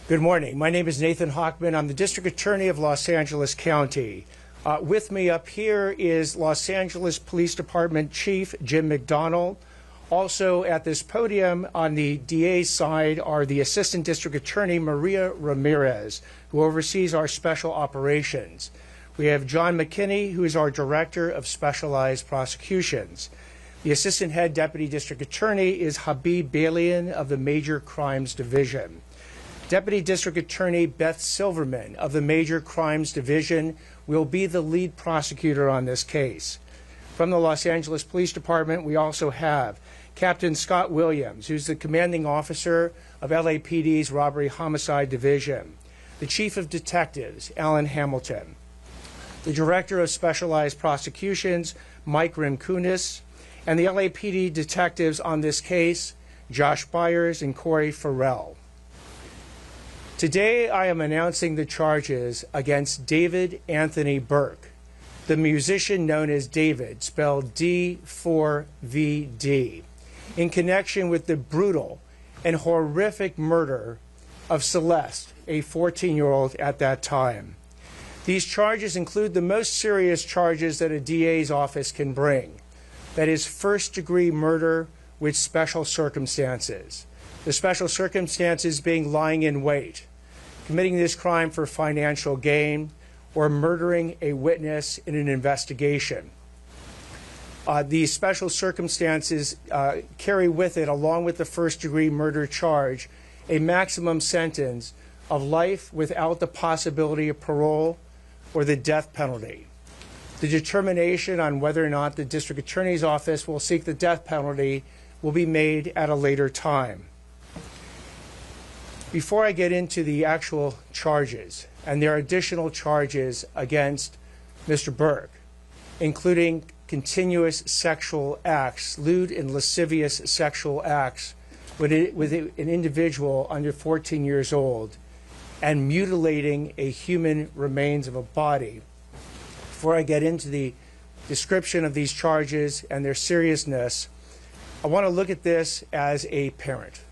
Good morning. My name is Nathan Hochman. I'm the District Attorney of Los Angeles County. With me up here is Los Angeles Police Department Chief Jim McDonnell. Also at this podium on the DA's side are the Assistant District Attorney Maria Ramirez, who oversees our special operations. We have John McKinney, who is our Director of Specialized Prosecutions. The Assistant Head Deputy District Attorney is Habib Balian of the Major Crimes Division. Deputy District Attorney Beth Silverman of the Major Crimes Division will be the lead prosecutor on this case. From the Los Angeles Police Department, we also have Captain Scott Williams, who's the commanding officer of LAPD's Robbery Homicide Division, the Chief of Detectives, Alan Hamilton, the Director of Specialized Prosecutions, Mike Rimkunis, and the LAPD detectives on this case, Josh Byers and Corey Farrell. Today, I am announcing the charges against David Anthony Burke, the musician known as David, spelled D4vd, in connection with the brutal and horrific murder of Celeste, a 14-year-old at that time. These charges include the most serious charges that a DA's office can bring. That is first-degree murder with special circumstances. The special circumstances being lying in wait, committing this crime for financial gain, or murdering a witness in an investigation. These special circumstances carry with it, along with the first-degree murder charge, a maximum sentence of life without the possibility of parole or the death penalty. The determination on whether or not the District Attorney's Office will seek the death penalty will be made at a later time. Before I get into the actual charges, and there are additional charges against Mr. Burke, including continuous sexual acts, lewd and lascivious sexual acts with an individual under 14 years old, and mutilating a human remains of a body. Before I get into the description of these charges and their seriousness, I want to look at this as a parent.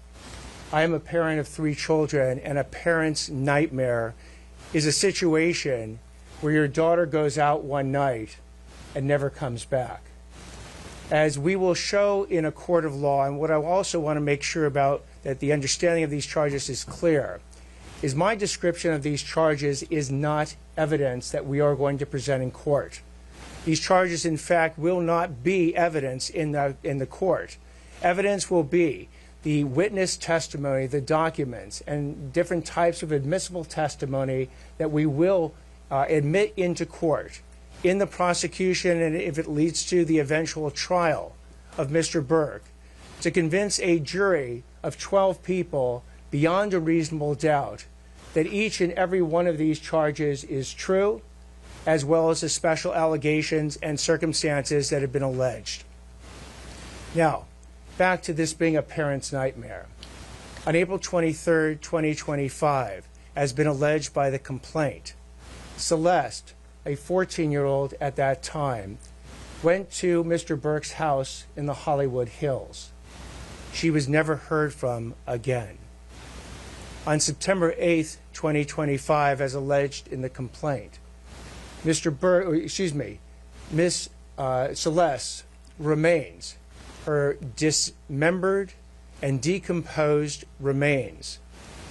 I am a parent of 3 children, and a parent's nightmare is a situation where your daughter goes out one night and never comes back. As we will show in a court of law, and what I also want to make sure about that the understanding of these charges is clear, is my description of these charges is not evidence that we are going to present in court. These charges, in fact, will not be evidence in the court. Evidence will be the witness testimony, the documents, and different types of admissible testimony that we will admit into court in the prosecution, and if it leads to the eventual trial of Mr. Burke, to convince a jury of 12 people beyond a reasonable doubt that each and every one of these charges is true, as well as the special allegations and circumstances that have been alleged. Now, back to this being a parent's nightmare. On April 23, 2025, as been alleged by the complaint, Celeste, a 14-year-old at that time, went to Mr. Burke's house in the Hollywood Hills. She was never heard from again. On September 8, 2025, as alleged in the complaint, Miss Celeste's remains, her dismembered and decomposed remains,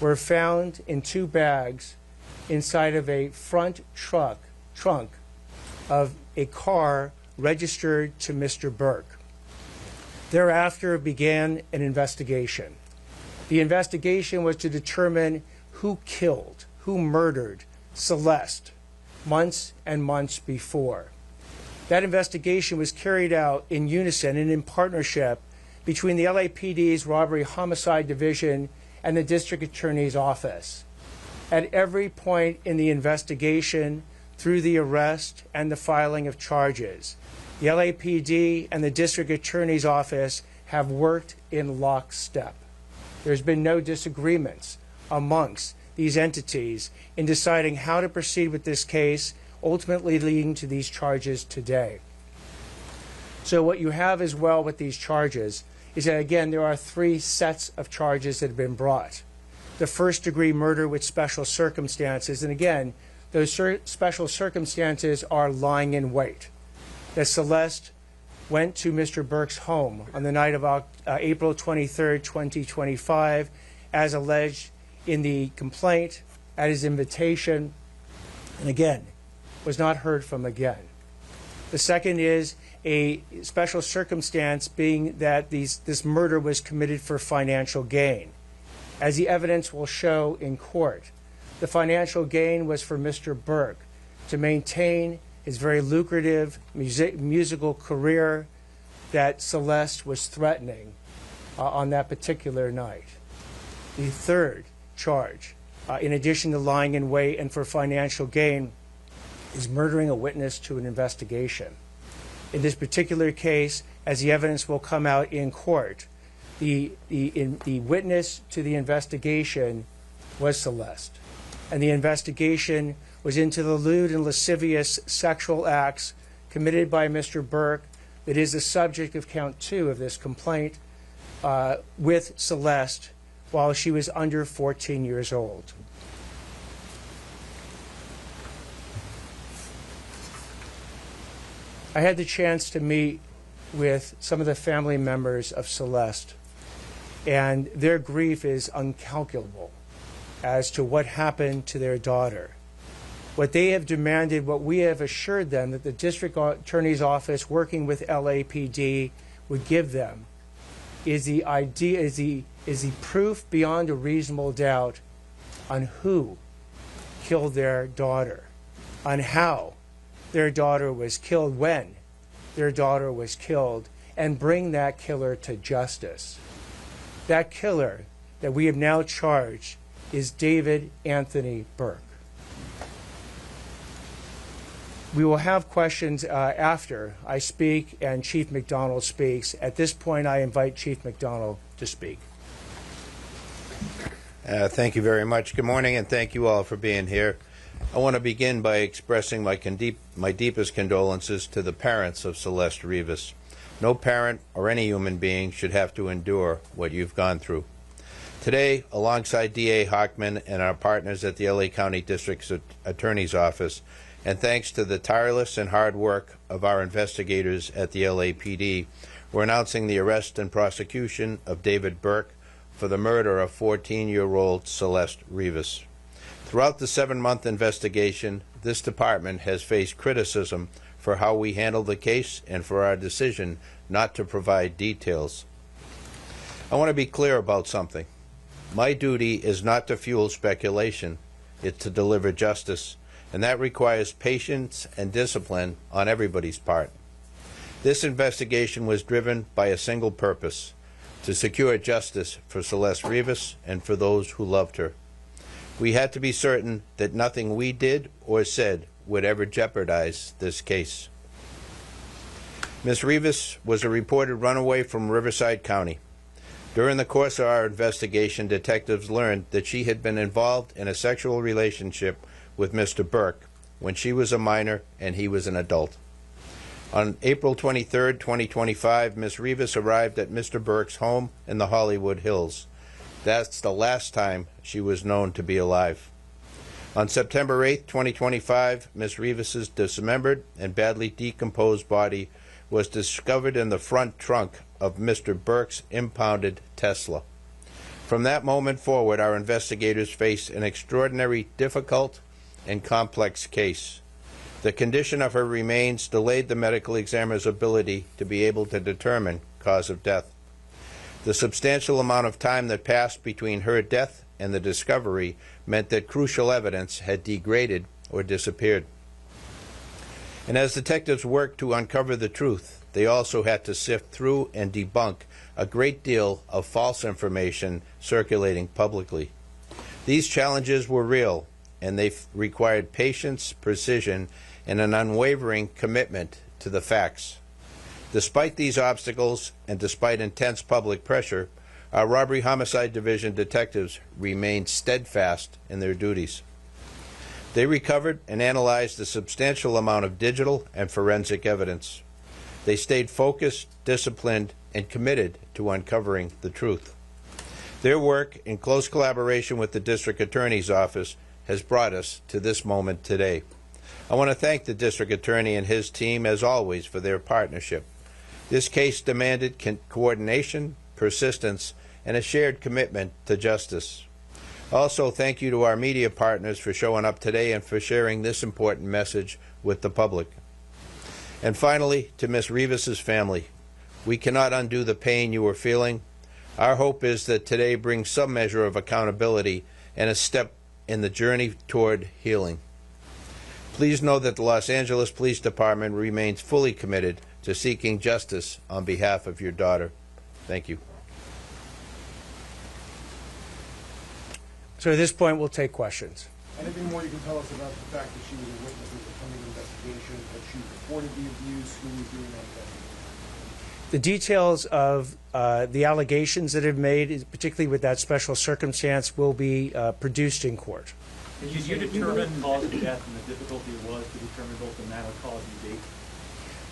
were found in 2 bags inside of a front trunk of a car registered to Mr. Burke. Thereafter began an investigation. The investigation was to determine who killed, who murdered Celeste months and months before. That investigation was carried out in unison and in partnership between the LAPD's Robbery Homicide Division and the District Attorney's Office. At every point in the investigation, through the arrest and the filing of charges, the LAPD and the District Attorney's Office have worked in lockstep. There's been no disagreements amongst these entities in deciding how to proceed with this case, ultimately leading to these charges today. So what you have as well with these charges is that, again, there are 3 sets of charges that have been brought. the first-degree murder with special circumstances. And again, those special circumstances are lying in wait. That Celeste went to Mr. Burke's home on the night of April 23, 2025, as alleged in the complaint, at his invitation, and again, was not heard from again. The second is a special circumstance being that this murder was committed for financial gain. As the evidence will show in court, the financial gain was for Mr. Burke to maintain his very lucrative musical career that Celeste was threatening on that particular night. The third charge, in addition to lying in wait and for financial gain, is murdering a witness to an investigation. In this particular case, as the evidence will come out in court, the witness to the investigation was Celeste. And the investigation was into the lewd and lascivious sexual acts committed by Mr. Burke that is the subject of count 2 of this complaint with Celeste while she was under 14 years old. I had the chance to meet with some of the family members of Celeste, and their grief is incalculable as to what happened to their daughter. What they have demanded, what we have assured them that the District Attorney's Office working with LAPD would give them is the proof beyond a reasonable doubt on who killed their daughter, on how their daughter was killed, when their daughter was killed, and bring that killer to justice. That killer that we have now charged is David Anthony Burke. We will have questions after I speak and Chief McDonnell speaks. At this point, I invite Chief McDonnell to speak. Thank you very much. Good morning, and thank you all for being here. I want to begin by expressing my deepest condolences to the parents of Celeste Rivas. No parent or any human being should have to endure what you've gone through. Today, alongside D.A. Hockman and our partners at the L.A. County District Attorney's Office, and thanks to the tireless and hard work of our investigators at the LAPD, we're announcing the arrest and prosecution of David Burke for the murder of 14-year-old Celeste Rivas. Throughout the 7-month investigation, this department has faced criticism for how we handled the case and for our decision not to provide details. I want to be clear about something. My duty is not to fuel speculation, it's to deliver justice, and that requires patience and discipline on everybody's part. This investigation was driven by a single purpose: to secure justice for Celeste Rivas and for those who loved her. We had to be certain that nothing we did or said would ever jeopardize this case. Ms. Rivas was a reported runaway from Riverside County. During the course of our investigation, detectives learned that she had been involved in a sexual relationship with Mr. Burke when she was a minor and he was an adult. On April 23, 2025, Ms. Rivas arrived at Mr. Burke's home in the Hollywood Hills. That's the last time she was known to be alive. On September 8, 2025, Ms. Rivas's dismembered and badly decomposed body was discovered in the front trunk of Mr. Burke's impounded Tesla. From that moment forward, our investigators faced an extraordinarily difficult and complex case. The condition of her remains delayed the medical examiner's ability to be able to determine cause of death. The substantial amount of time that passed between her death and the discovery meant that crucial evidence had degraded or disappeared. And as detectives worked to uncover the truth, they also had to sift through and debunk a great deal of false information circulating publicly. These challenges were real, and they required patience, precision, and an unwavering commitment to the facts. Despite these obstacles, and despite intense public pressure, our Robbery Homicide Division detectives remained steadfast in their duties. They recovered and analyzed a substantial amount of digital and forensic evidence. They stayed focused, disciplined, and committed to uncovering the truth. Their work, in close collaboration with the District Attorney's Office, has brought us to this moment today. I want to thank the District Attorney and his team, as always, for their partnership. This case demanded coordination, persistence, and a shared commitment to justice. Also, thank you to our media partners for showing up today and for sharing this important message with the public. And finally, to Ms. Rivas's family, we cannot undo the pain you are feeling. Our hope is that today brings some measure of accountability and a step in the journey toward healing. Please know that the Los Angeles Police Department remains fully committed to seeking justice on behalf of your daughter. Thank you. So at this point, we'll take questions. Anything more you can tell us about the fact that she was a witness in the coming investigation, that she reported the abuse, who was doing that investigation? The details of the allegations that have made, particularly with that special circumstance, will be produced in court. Did you determine the cause of death and the difficulty it was to determine both the manner, cause, and date?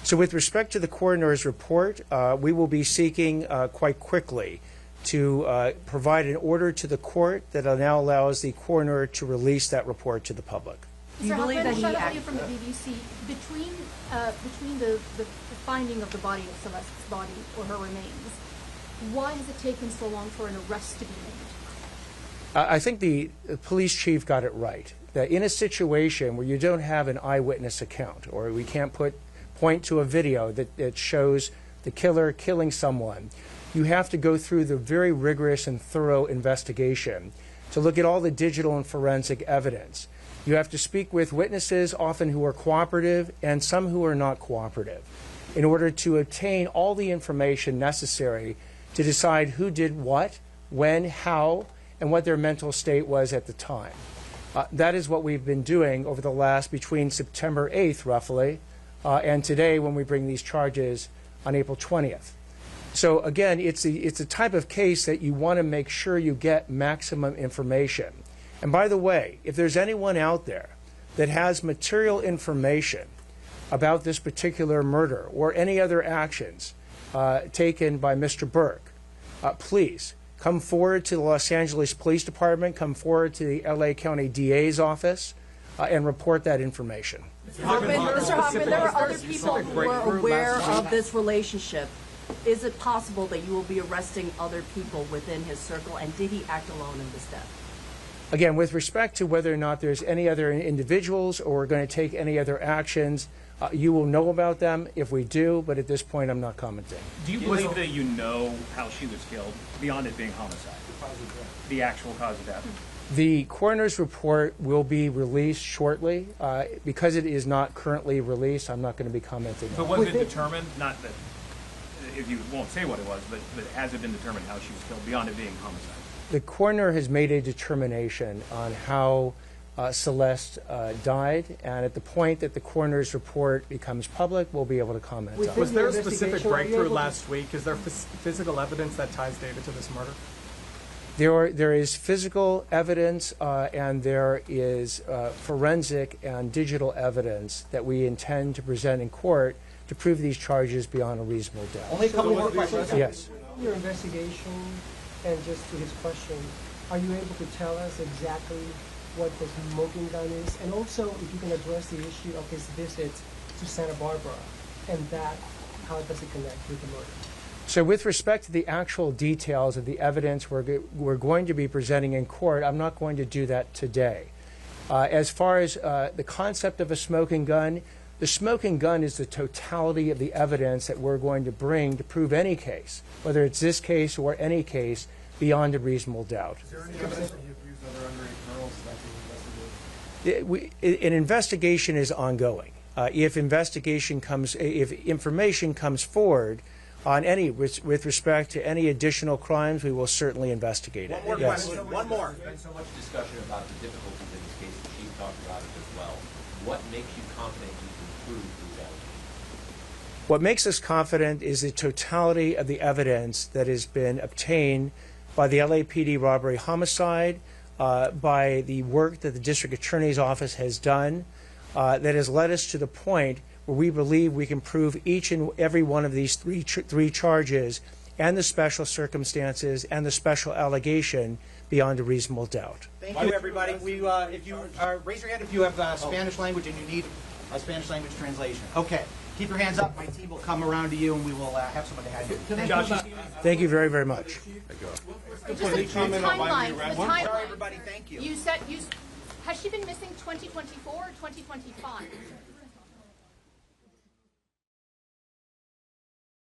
So with respect to the coroner's report, we will be seeking quite quickly to provide an order to the court that now allows the coroner to release that report to the public. You believe that he acted from the BBC between the finding of the body of Celeste's body or her remains? Why has it taken so long for an arrest to be made? I think the police chief got it right. That in a situation where you don't have an eyewitness account, or we can't point to a video that shows the killer killing someone, you have to go through the very rigorous and thorough investigation to look at all the digital and forensic evidence. You have to speak with witnesses, often who are cooperative and some who are not cooperative, in order to obtain all the information necessary to decide who did what, when, how, and what their mental state was at the time. That is what we've been doing over the last, between September 8th, roughly, and today when we bring these charges on April 20th. So again, it's a type of case that you want to make sure you get maximum information. And by the way, if there's anyone out there that has material information about this particular murder or any other actions taken by Mr. Burke, please come forward to the Los Angeles Police Department, come forward to the LA County DA's office, and report that information. Mr. Hoffman, there are other people who are aware of this relationship. Is it possible that you will be arresting other people within his circle, and did he act alone in this death? Again, with respect to whether or not there's any other individuals or we're going to take any other actions, you will know about them if we do, but at this point I'm not commenting. Do you believe that you know how she was killed, beyond it being homicide? The actual cause of death? The coroner's report will be released shortly. Because it is not currently released, I'm not going to be commenting on it. But was it determined, not that, if you won't say what it was, but has it been determined how she was killed, beyond it being homicide? The coroner has made a determination on how Celeste died, and at the point that the coroner's report becomes public, we'll be able to comment on it. Was there a specific breakthrough last week? Is there physical evidence that ties David to this murder? There is physical evidence and there is forensic and digital evidence that we intend to present in court to prove these charges beyond a reasonable doubt. Only a couple more questions. Yes. Your investigation, and just to his question, are you able to tell us exactly what the smoking gun is? And also, if you can address the issue of his visit to Santa Barbara, and that, how does it connect with the murder? So with respect to the actual details of the evidence we're going to be presenting in court, I'm not going to do that today. As far as the concept of a smoking gun, the smoking gun is the totality of the evidence that we're going to bring to prove any case, whether it's this case or any case, beyond a reasonable doubt. Is there any evidence that you've used other underage girls that being investigated? An investigation is ongoing. If information comes forward on any, with respect to any additional crimes, we will certainly investigate it. One more yes. question. One more. There's been so much discussion about the difficulties in this case, the Chief talked about it as well. What makes you confident you can prove these allegations? What makes us confident is the totality of the evidence that has been obtained by the LAPD robbery homicide, by the work that the District Attorney's Office has done, that has led us to the point where we believe we can prove each and every one of these three charges and the special circumstances and the special allegation beyond a reasonable doubt. Thank you, everybody. If you raise your hand if you have Spanish language and you need a Spanish language translation. Okay. Keep your hands up. My team will come around to you, and we will have someone to have you. Thank you very, very much. Just the timeline. Sorry, everybody. Thank you. Has she been missing 2024 or 2025?